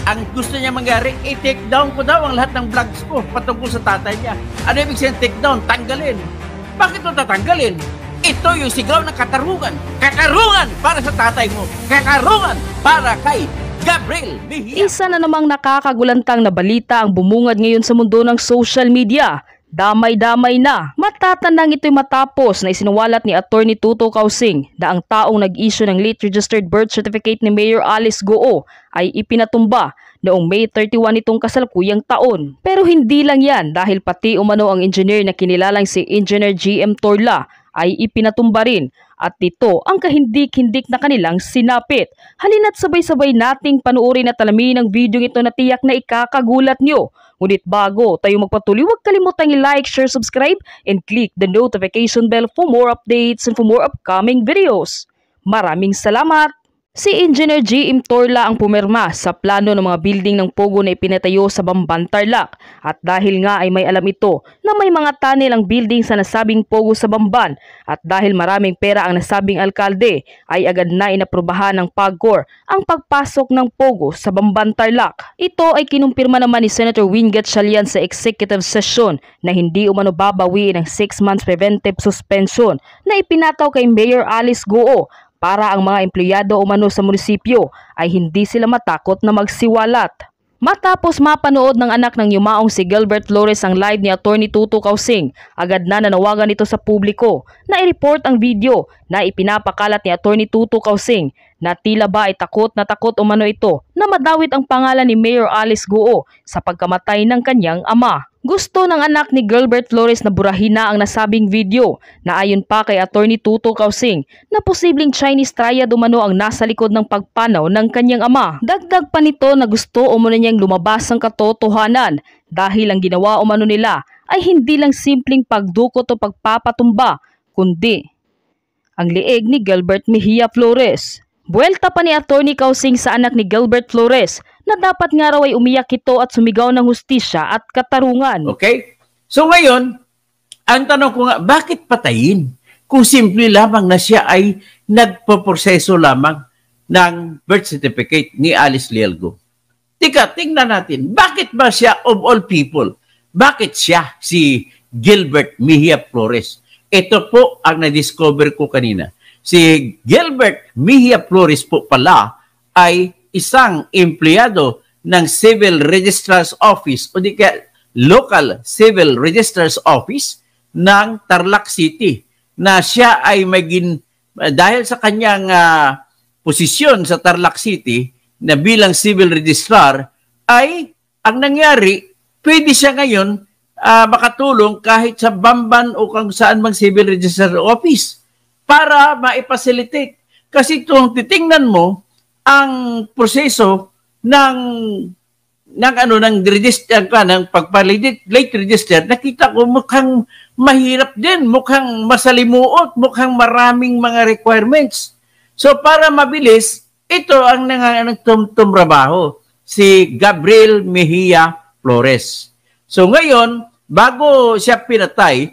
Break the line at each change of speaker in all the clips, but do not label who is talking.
Ang gusto niya mangyari, i-take down ko daw ang lahat ng vlogs ko patungkol sa tatay niya. Ano ibig sabihin take down? Tanggalin. Bakit mo tatanggalin? Ito yung sigaw ng katarungan. Katarungan para sa tatay mo. Katarungan para kay Gabriel Mejia.
Isa na namang nakakagulantang na balita ang bumungad ngayon sa mundo ng social media. Damay-damay na. Matatandang ito'y matapos na isinuwalat ni Attorney Tuto Kausing na ang taong nag-issue ng late registered birth certificate ni Mayor Alice Goo ay ipinatumba noong May 31 itong kasalukuyang taon. Pero hindi lang yan dahil pati umano ang engineer na kinilalang si Engineer GM Torla ay ipinatumba rin at ito ang kahindik-hindik na kanilang sinapit. Halina't sabay-sabay nating panuorin at alamin ang video ito na tiyak na ikakagulat nyo. Ngunit bago tayo magpatuloy, huwag kalimutang i-like, share, subscribe, and click the notification bell for more updates and for more upcoming videos. Maraming salamat! Si Engineer GM Torla ang pumirma sa plano ng mga building ng Pogo na ipinatayo sa Bamban, Tarlac. At dahil nga ay may alam ito na may mga tunnel ang building sa nasabing Pogo sa Bamban at dahil maraming pera ang nasabing alkalde ay agad na inaprubahan ng PAGCOR ang pagpasok ng Pogo sa Bamban, Tarlac. Ito ay kinumpirma naman ni Senator Win Gatchalian sa executive session na hindi umano babawiin ng 6 months preventive suspension na ipinataw kay Mayor Alice Goo para ang mga empleyado umano sa munisipyo ay hindi sila matakot na magsiwalat. Matapos mapanood ng anak ng yumaong si Gilbert Flores ang live ni Attorney Tuto Kausing, agad na nanawagan ito sa publiko na i-report ang video na ipinapakalat ni Attorney Tuto Kausing na tila ba ay takot umano ito na madawit ang pangalan ni Mayor Alice Goo sa pagkamatay ng kanyang ama. Gusto ng anak ni Gilbert Flores na burahin na ang nasabing video na ayon pa kay Attorney Tuto Kausing na posibleng Chinese triad umano ang nasa likod ng pagpanaw ng kanyang ama. Dagdag pa nito na gusto umano niyang lumabas ang katotohanan dahil ang ginawa umano nila ay hindi lang simpleng pagdukot o pagpapatumba kundi ang lieg ni Gilbert Mejia Flores. Buwelta pa ni Attorney Kausing sa anak ni Gilbert Flores na dapat nga raw ay umiyak ito at sumigaw ng hustisya at katarungan.
Okay? So ngayon, ang tanong ko nga, bakit patayin? Kung simple lamang na siya ay nagpoproseso lamang ng birth certificate ni Alice Lielgo. Tingnan natin, bakit ba siya of all people? Bakit siya si Gilbert Mejia Flores? Ito po ang na-discover ko kanina. Si Gilbert Mejia Flores po pala ay isang empleyado ng Civil Registrar's Office o di kaya Local Civil Registrar's Office ng Tarlac City na siya ay dahil sa kanyang posisyon sa Tarlac City na bilang Civil Registrar ay ang nangyari, pwede siya ngayon makatulong kahit sa Bamban o kung saan mang Civil Registrar's Office para maipacilitate. Kasi kung titingnan mo ang proseso ng pagpa-late register, nakita ko mukhang mahirap din, mukhang masalimuot, mukhang maraming mga requirements. So para mabilis, ito ang tumrabaho, si Gabriel Mejia Flores. So ngayon, bago siya pinatay,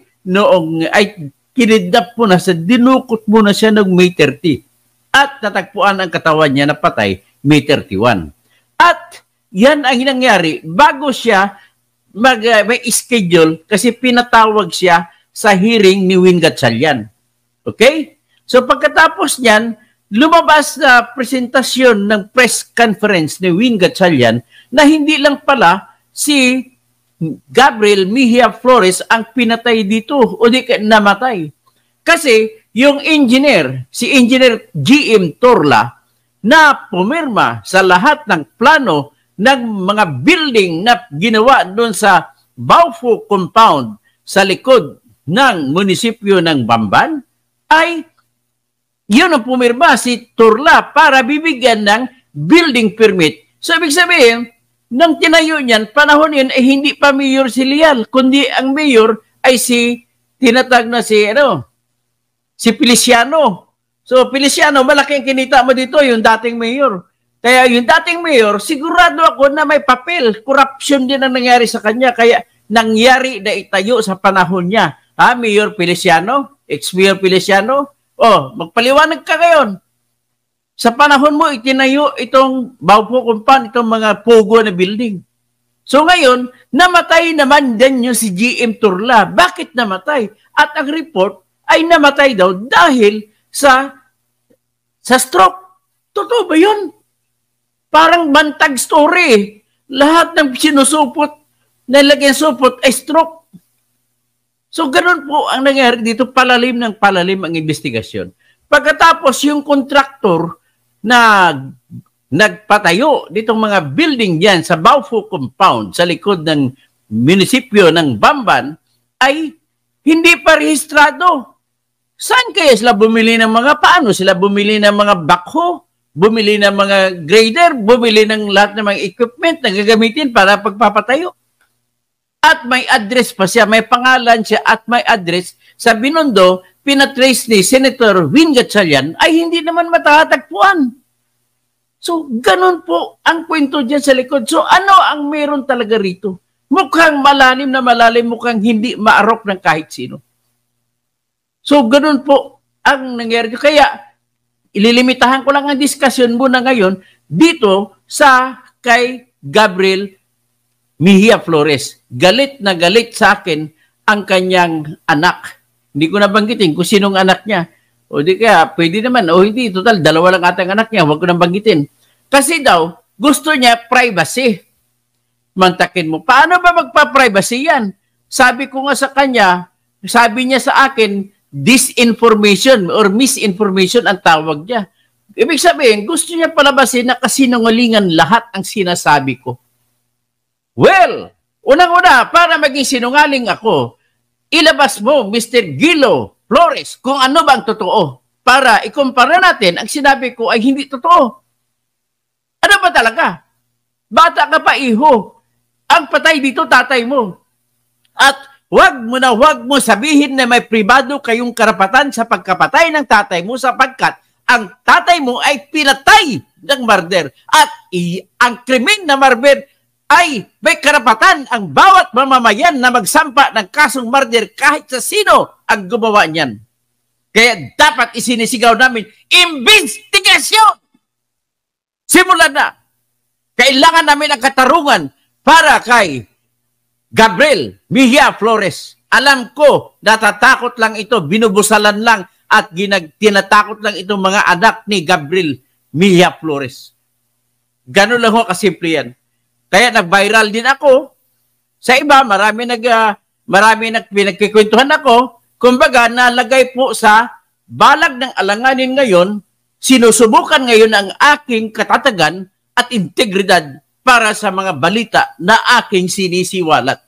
kinidnap mo na dinukot mo na siya noong May 30 at natagpuan ang katawan niya na patay May 31. At yan ang nangyari bago siya may schedule kasi pinatawag siya sa hearing ni Win Gatchalian. Okay? So pagkatapos niyan, lumabas na presentasyon ng press conference ni Win Gatchalian na hindi lang pala si Gabriel Mejia Flores ang pinatay dito o di namatay. Kasi yung si Engineer GM Torla na pumirma sa lahat ng plano ng mga building na ginawa doon sa Baufo compound sa likod ng munisipyo ng Bamban ay yun ang pumirma si Torla para bibigyan ng building permit. So ibig sabihin, nang tinayo niyan, panahon yun ay hindi pa mayor si Leal, kundi ang mayor ay tinatag na si Feliciano. So Feliciano, malaki ang kinita mo dito, yung dating mayor. Kaya yung dating mayor, sigurado ako na may papel. Corruption din ang nangyari sa kanya. Kaya nangyari na itayo sa panahon niya. Mayor Feliciano? Ex-mayor Feliciano? Magpaliwanag ka ngayon. Sa panahon mo, itinayo itong Baufo Compound, itong mga pugo na building. So ngayon, namatay naman din yung si GM Turla. Bakit namatay? At ang report ay namatay daw dahil sa stroke. Totoo ba yun? Parang bantag story. Lahat ng sinusupot, nilagyan supot ay stroke. So ganun po ang nangyari dito, palalim ng palalim ang investigasyon. Pagkatapos yung kontraktor na nagpatayo ditong mga building diyan sa Baufo Compound sa likod ng munisipyo ng Bamban ay hindi pa rehistrado. Saan kaya sila bumili ng mga paano? Sila bumili ng mga backhoe, bumili ng mga grader, bumili ng lahat ng mga equipment na gagamitin para pagpapatayo. At may address pa siya, may pangalan siya at may address sa Binondo, pinatrace ni Senator Win Gatchalian ay hindi naman matatagpuan. So, ganun po ang kwento dyan sa likod. So, ano ang meron talaga rito? Mukhang malalim na malalim, mukhang hindi maarok ng kahit sino. So, ganun po ang nangyari. Kaya, ililimitahan ko lang ang diskusyon muna ngayon dito sa kay Gabriel Mejia Flores. Galit na galit sa akin ang kanyang anak. Hindi ko nabanggitin kung sinong anak niya. O di kaya, pwede naman. O hindi, total, dalawa lang atang anak niya. Huwag ko nang banggitin. Kasi daw, gusto niya privacy. Mantakin mo, paano ba magpa-privacy yan? Sabi ko nga sa kanya, sabi niya sa akin, disinformation or misinformation ang tawag niya. Ibig sabihin, gusto niya palabasin na kasinungalingan lahat ang sinasabi ko. Well, unang-una, para maging sinungaling ako, ilabas mo, Mr. Gilo Flores, kung ano bang totoo. Para ikumpara natin, ang sinabi ko ay hindi totoo. Ano ba talaga? Bata ka pa, iho. Ang patay dito, tatay mo. At wag mo sabihin na may pribado kayong karapatan sa pagkapatay ng tatay mo sapagkat ang tatay mo ay pinatay ng murder. At ang krimen na murder ay may karapatan ang bawat mamamayan na magsampa ng kasong murder kahit sa sino ang gumawa niyan. Kaya dapat isinisigaw namin, investigasyon! Simulan na. Kailangan namin ang katarungan para kay Gabriel Mejia Flores. Alam ko, natatakot lang ito, binubusalan lang at tinatakot lang itong mga anak ni Gabriel Mejia Flores. Ganun lang ho kasimple yan. Kaya nag-viral din ako. Sa iba, marami pinagkikwentuhan ako. Kumbaga, nalagay po sa balag ng alanganin ngayon, sinusubukan ngayon ang aking katatagan at integridad para sa mga balita na aking sinisiwalat.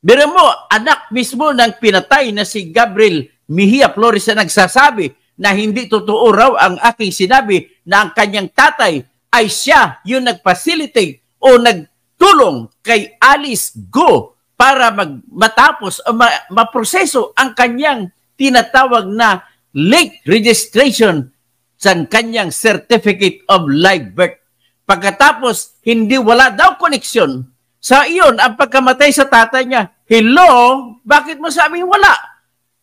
Biro mo, anak mismo ng pinatay na si Gabriel Mejia Flores na nagsasabi na hindi totoo raw ang aking sinabi na ang kanyang tatay ay siya yung nag-facilitate o nagtulong kay Alice Go para matapos o maproseso ang kanyang tinatawag na late registration sa kanyang Certificate of Live Birth. Pagkatapos, wala daw koneksyon sa iyon ang pagkamatay sa tatay niya. Hello? Bakit mo sabing wala?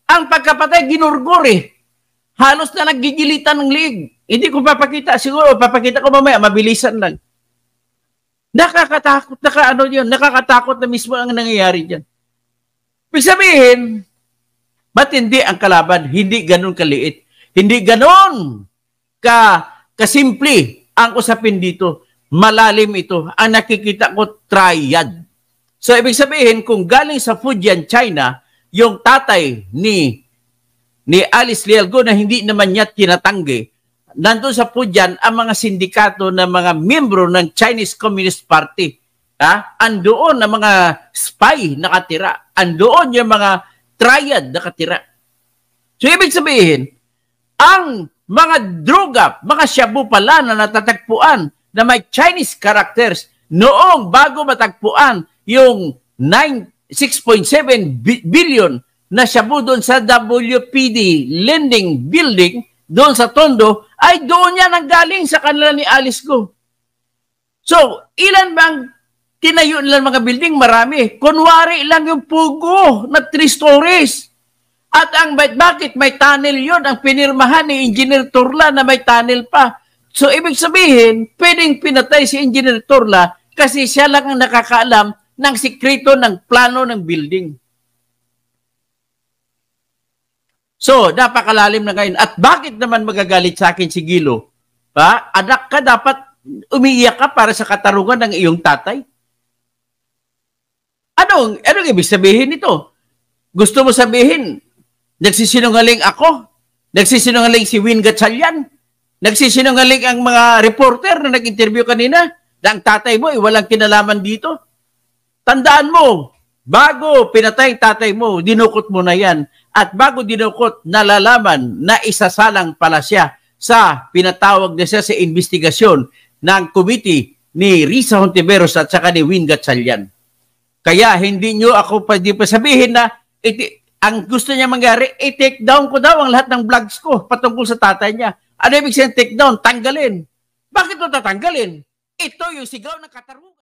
Ang pagkapatay, ginurguri. Halos na naggigilitan ng liig. Hindi ko papakita. Siguro, papakita ko mamaya. Mabilisan lang. Nakakatakot. Nakakatakot na mismo ang nangyayari dyan. Ibig sabihin, matindi ang kalaban. Hindi ganun kaliit. Hindi ganun kasimple ang usapin dito. Malalim ito. Ang nakikita ko, triad. So, ibig sabihin, kung galing sa Fujian, China, yung tatay ni Alice Lialgo na hindi naman niya tinatanggi, nandun sa Fujian ang mga sindikato ng mga miyembro ng Chinese Communist Party. Andoon ang mga spy nakatira. Andoon yung mga triad nakatira. So, ibig sabihin, ang mga droga, mga shabu pala na natatagpuan na may Chinese characters noong bago matagpuan yung 6.7 billion na shabu doon sa WPD lending building doon sa Tondo ay doon yan ang galing sa kanila ni Alice Go. So, ilan bang tinayo nila mga building? Marami. Kunwari lang yung pugo na 3 stories. At bakit may tunnel yon? Ang pinirmahan ni Engineer Turla na may tunnel pa. So, ibig sabihin, pwedeng pinatay si Engineer Turla kasi siya lang ang nakakaalam ng sikreto ng plano ng building. So, napakalalim na ngayon. At bakit naman magagalit sa akin si Gilo? Anak ka, dapat umiiyak ka para sa katarungan ng iyong tatay? Anong ibig sabihin nito? Gusto mo sabihin, nagsisinungaling ako? Nagsisinungaling si Win Gatchalian? Nagsisinungaling ang mga reporter na nag-interview kanina? Na ang tatay mo, walang kinalaman dito? Tandaan mo, bago pinatay ang tatay mo, dinukot mo na yan. At bago dinukot, nalalaman na isasalang pala siya sa pinatawag na siya sa investigasyon ng committee ni Risa Hontiveros at saka ni Win Gatchalian. Kaya hindi nyo ako pwede pa sabihin na ang gusto niya mangyari, i-take down ko daw ang lahat ng vlogs ko patungkol sa tatay niya. Ano ibig sabihin take down? Tanggalin. Bakit ito tatanggalin? Ito yung sigaw ng katarungan.